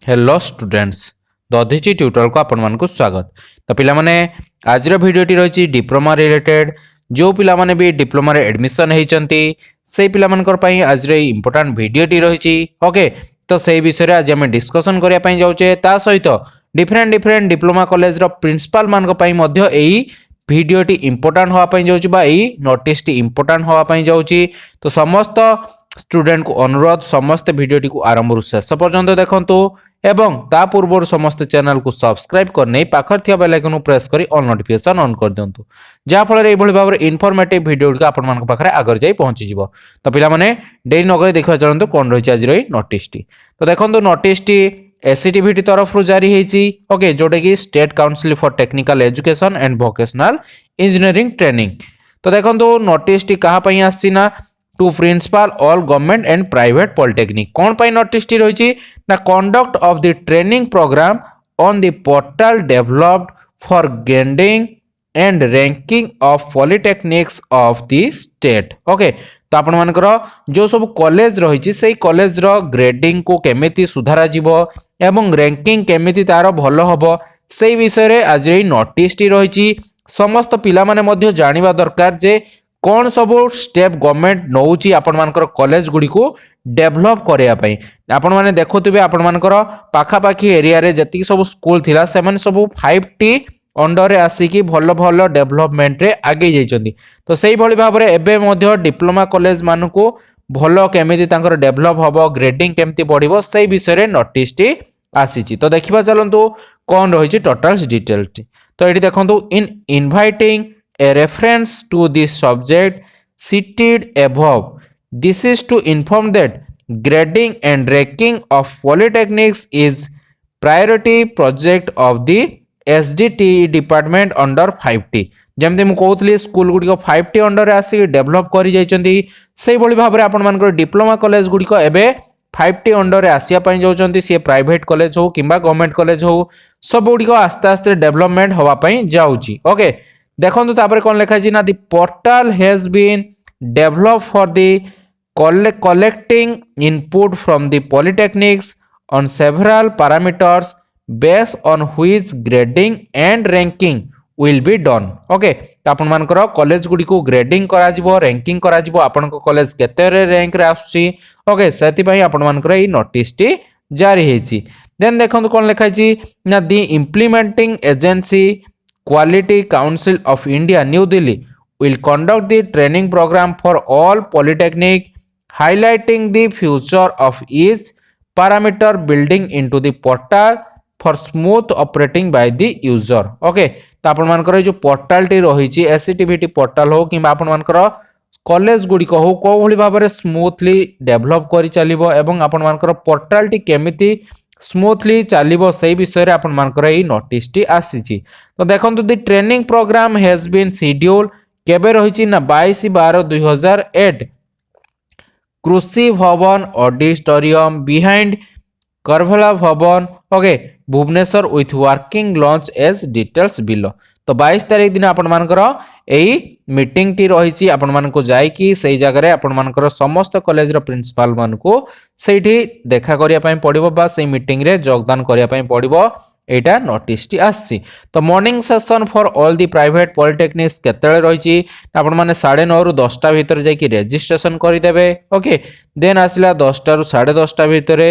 Hello students Dadhichi tutor को आपण मानक स्वागत। तो पिला माने आज रो भिडियोटी रही डिप्लोमा रिलेटेड जो पिला माने भी डिप्लोमा रे एडमिशन होइचंती से पिला मानकर पई आज रे इंपोर्टेंट भिडियोटी रही। ओके तो से विषय आज आम डिस्कसन करिया पई जाउचे ता सहित डिफरेंट डिप्लोमा कॉलेज रो प्रिंसिपल मानक पई मध्य एई भिडियोटी इंपोर्टेंट होआ पई जाउची बा एई नोटिस टी इंपोर्टेंट होआ पई जाउची। तो समस्त स्टूडेंट को अनुरोध समस्त भिडियोटी को आरंभ रु शेष पर्यंत देखंतु एवं ता पूर्व समस्त चैनल को सब्सक्राइब करने पाखर थिया बेल आइकन प्रेस करी ऑल नोटिफिकेशन ऑन कर दियंतु जा फल रे एभली भाबरे इन्फॉर्मेटिव वीडियो को आपण मानक पाखरे आगर जाई पहुंची जिवो। तो पिला माने डेरी नगरे देखा चलंतु कोन रहिछि आज रे नोटिस टी। तो देखंतु नोटिस टी SCTEVT तरफ रु जारी हेछि। ओके जोटे की state council for technical education and vocational engineering training. तो देखंतु नोटिस टी कहा पई आछि ना to principal all government and private polytechnic कौन पाई नोटिस टी रही ना conduct of the training programme on the portal developed for grading and ranking of polytechnics of the state. Okay तो आपण मानकर जो सब कॉलेज रही से कॉलेज रो ग्रेडिंग को केमिति सुधारा जीवो एवं रैंकिंग केमिति तार भलो हबो से विषय रे आज रे नोटिस टी रही। समस्त पिला माने मध्य जानिबा दरकार जे कौन सब स्टेप गवर्नमेंट नौची आपण मानकर कॉलेज गुडी को डेवलप करिया पई। आपण माने देखुथिबे आपण मानकर पाखा पाखी एरिया रे जति सब स्कूल थिला से माने सब 5T अंडर रे आसी की भलो भलो डेवलपमेंट रे आगे जाइचंदी। तो सेही भली भाबरे एबे मध्य डिप्लोमा कॉलेज मानको भलो केमिति तांकर डेवलप हबो ग्रेडिंग केमिति बढ़िबो सेही विषय रे नोटिस टी आसीची। तो देखिबा चलंतु कोन रहिछि टोटल्स डिटेल टी। तो एठी देखंतु इन inviting a reference to this subject cited above. This is to inform that grading and ranking of polytechnics is priority project of the SDT department under 5T। जमते मु कहउतली school गुडी को 5T under आसी develop करि जाइचंदी सेही भली भाबरे आपण मानकर diploma college गुडी को एबे 5T अंडर रे आसिया पई जाउचंदी से प्राइवेट कॉलेज हो किबा गवर्नमेंट कॉलेज हो सब गुडी को आस्ते आस्ते डेवलपमेंट होवा पई जाउची। ओके देखो तापर कौन लिखा ना the portal has been develop for the collecting input from the polytechnics on several parameters based on which grading and ranking will be done. Okay तो आपण मानकर कॉलेज गुडी को ग्रेडिंग करा जिवो रैंकिंग करा जिवो आपण को कॉलेज केते रे रैंक रे आछी। ओके सेति पई आपण मानकर ई नोटिस टी जारी हेछि। देन देखंतु कौन लिखा ना the implementing agency Quality Council of India, New Delhi will conduct the training program for all polytechnic, highlighting the future of each parameter building into the portal for smooth operating by the user। Okay तो आपण मानकर जो portal T रही SCTEVT portal हो कि आपण मानकर college गुडी को हो को भली भाबरे स्मूथली डेवलप करि चलिबो एवं आपण मानकर पोर्टल टी केमिति स्मूथली चलिबो सेही विषय रे आपण मानकर ई नोटिस टी आसीची। तो देखंतु the training programme has been schedule केबे रहिची ना 22/12/2008 कृषि भवन auditorium behind Kharavela Bhawan. Okay Bhubaneswar with working lunch as details below. तो 22 तारिख दिन आपण मानकर एई मीटिंग टी रहिची आपण मानको जाई कि सेही जगह रे आपण मानकर समस्त कॉलेज रो प्रिंसिपल मानको सेठी देखा करिया पई पड़िबो बा सेही मीटिंग रे योगदान करिया पई पड़िबो एटा नोटिस टी आसी। तो morning session for all the private polytechnics केतेले रहिची आपण माने 9:30 रु 10टा भीतर जाई कि रजिस्ट्रेशन करि देबे। ओके देन आसिला 10टा रु 10:30 भीतर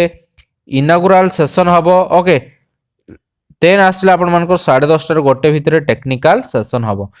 इनागुरल सेशन हबो। ओके देन आसिला आपण मानकर 10:30 रु 1 भीतर टेक्निकल सेशन हबो।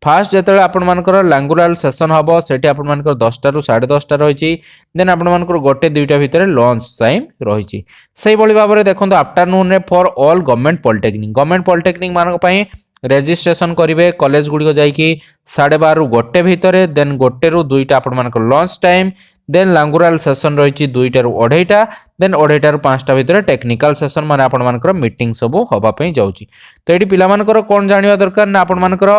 फास्ट जेतले आपण मानकर लैंगुरल सेशन हबो सेठी आपण मानकर 10टा रु 10:30 रहिची। देन आपण मानकर 1-2टा भीतर लॉन्च टाइम रहिची। सेही भली भाबरे देखंतु आफ्टरनून रे फॉर ऑल गवर्नमेंट पॉलिटेक्निक मानक पई रजिस्ट्रेशन करिवे कॉलेज गुडी को जाई कि 12:30 रु 1 भीतर देन 1 रु 2टा आपण मानकर लॉन्च टाइम देन लैंगुरल सेशन रहिची 2टा रु 2:30 देन 2:30 रु 5टा भीतर टेक्निकल सेशन माने आपण मानकर मीटिंग सब होबा पई जाउची। तो एडी पिला मानकर कोन जानिबा दरकार ना आपण मानकर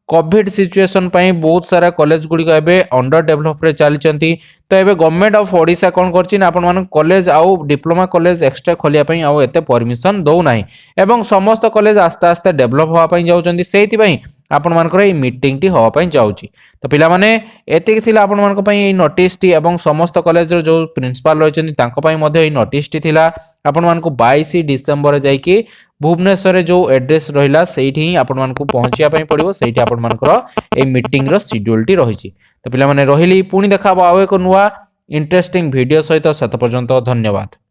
कोविड सिचुएशन पई बहुत सारा कॉलेज गुडी को एबे अंडर डेवलप रे चली चंती। तो एबे गवर्नमेंट ऑफ ओडिशा कोन करछि ना आपण मान कॉलेज आउ डिप्लोमा कॉलेज एक्स्ट्रा खोलिया पई आउ एते परमिशन दउ नाही एवं समस्त कॉलेज आस्ते आस्ते डेवलप होआ पई जाउ चंती सेहि पई ଆପଣମାନଙ୍କର ଏଇ ମିଟିଂଟି ହେବା ପାଇଁ ଯାଉଛି। ତ ପିଲାମାନେ ଏତିକି ଥିଲା ଆପଣମାନଙ୍କ ପାଇଁ ଏଇ ନୋଟିସଟି ଏବଂ ସମସ୍ତ କଲେଜର ଯେଉଁ ପ୍ରିନ୍ସିପାଲ ରହିଛନ୍ତି ତାଙ୍କ ପାଇଁ ମଧ୍ୟ ଏଇ ନୋଟିସଟି ଥିଲା। ଆପଣମାନଙ୍କୁ 22 ଡିସେମ୍ବର ଯାଇକି ଭୁବନେଶ୍ୱରରେ ଯେଉଁ ଆଡ୍ରେସ୍ ରହିଲା ସେଇଠି ହିଁ ଆପଣମାନଙ୍କୁ ପହଞ୍ଚିବା ପାଇଁ ପଡ଼ିବ। ସେଇଠି ଆପଣମାନଙ୍କର ଏଇ ମିଟିଂର ସିଡ୍ୟୁଲଟି ରହିଛି। ତ ପିଲାମାନେ ରହିଲି, ପୁଣି ଦେଖା ହେବ ଆଉ ଏକ ନୂଆ ଇଣ୍ଟରେଷ୍ଟିଂ ଭିଡ଼ିଓ ସହିତ। ସେତ ପର୍ଯ୍ୟନ୍ତ ଧନ୍ୟବାଦ।